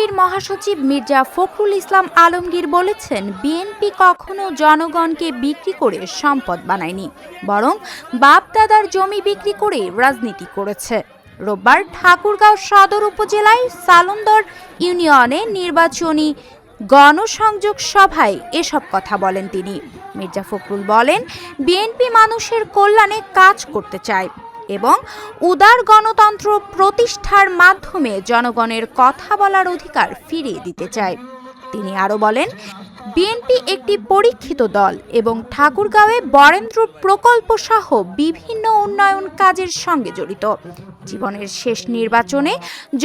বিএনপির মহাসচিব মির্জা ফখরুল ইসলাম আলমগীর বলেছেন, বিএনপি কখনো জনগণকে বিক্রি করে সম্পদ বানায়নি, বরং বাপ-দাদার জমি বিক্রি করে রাজনীতি করেছে। রোববার ঠাকুরগাঁও সদর উপজেলায় সালন্দর ইউনিয়নে নির্বাচনী গণসংযোগ সভায় এসব কথা বলেন তিনি। মির্জা ফখরুল বলেন, বিএনপি মানুষের কল্যাণে কাজ করতে চায় এবং উদার গণতন্ত্র প্রতিষ্ঠার মাধ্যমে জনগণের কথা বলার অধিকার ফিরিয়ে দিতে চায়। তিনি আরও বলেন, বিএনপি একটি পরীক্ষিত দল এবং ঠাকুরগাঁওয়ে বরেন্দ্র প্রকল্প সহ বিভিন্ন উন্নয়ন কাজের সঙ্গে জড়িত। জীবনের শেষ নির্বাচনে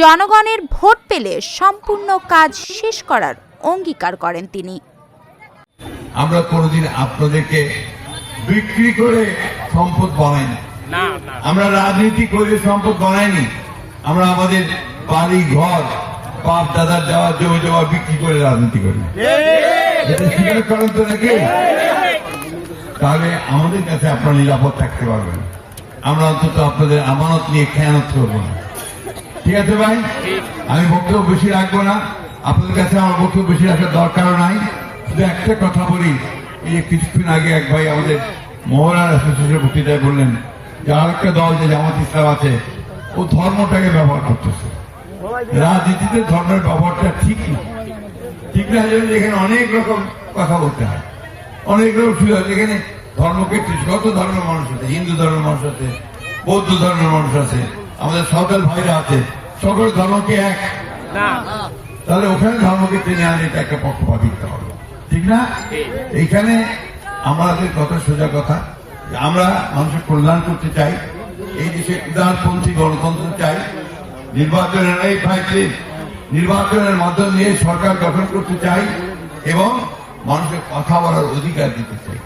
জনগণের ভোট পেলে সম্পূর্ণ কাজ শেষ করার অঙ্গীকার করেন তিনি। আমরা কোনোদিন আপনাদেরকে বিক্রি করে সম্পদ বানাইনি, আমরা রাজনীতি করে সম্পদ বানাইনি। আমরা আমাদের বাড়ি ঘর বাপ দাদার দেওয়া জমি জমা বিক্রি করে রাজনীতি করি। এটা স্বীকার করেন তো নাকি? তাহলে আমাদের কাছে আপনারা নিরাপদ থাকতে পারবেন। আমরা অন্তত আপনাদের আমানত নিয়ে খেয়ানত করবো না। ঠিক আছে ভাই, আমি বক্তব্য বেশি রাখবো না, আপনাদের কাছে আমার বক্তব্য বেশি রাখার দরকারও নাই। শুধু একটা কথা বলি, এই কিছুক্ষণ আগে এক ভাই আমাদের মহলার অ্যাসোসিয়েশনের বক্তৃতায় বললেন যে আরেকটা দল যে জামাত ইসলাম আছে ও ধর্মটাকে ব্যবহার করতেছে। রাজনীতিতে ধর্মের ব্যবহারটা ঠিক না, ঠিক না। এখানে অনেক রকম কথা বলতে হয়, অনেক রকম সুযোগ আছে। এখানে ধর্মকে কত ধর্মের মানুষ আছে, হিন্দু ধর্মের মানুষ আছে, বৌদ্ধ ধর্মের মানুষ আছে, আমাদের সাঁওতাল ভাইরা আছে, সকল ধর্মকে এক। তাহলে ওখানে ধর্মকে টেনে আনে, এটা একটা পক্ষপাতিত্ব হবে, ঠিক না? এইখানে আমাদের কথা সোজা কথা, আমরা মানুষের কল্যাণ করতে চাই, এই দেশে উদারপন্থী গণতন্ত্র চাই, নির্বাচনের মাধ্যমে সরকার গঠন করতে চাই এবং মানুষের কথা বলার অধিকার দিতে চাই।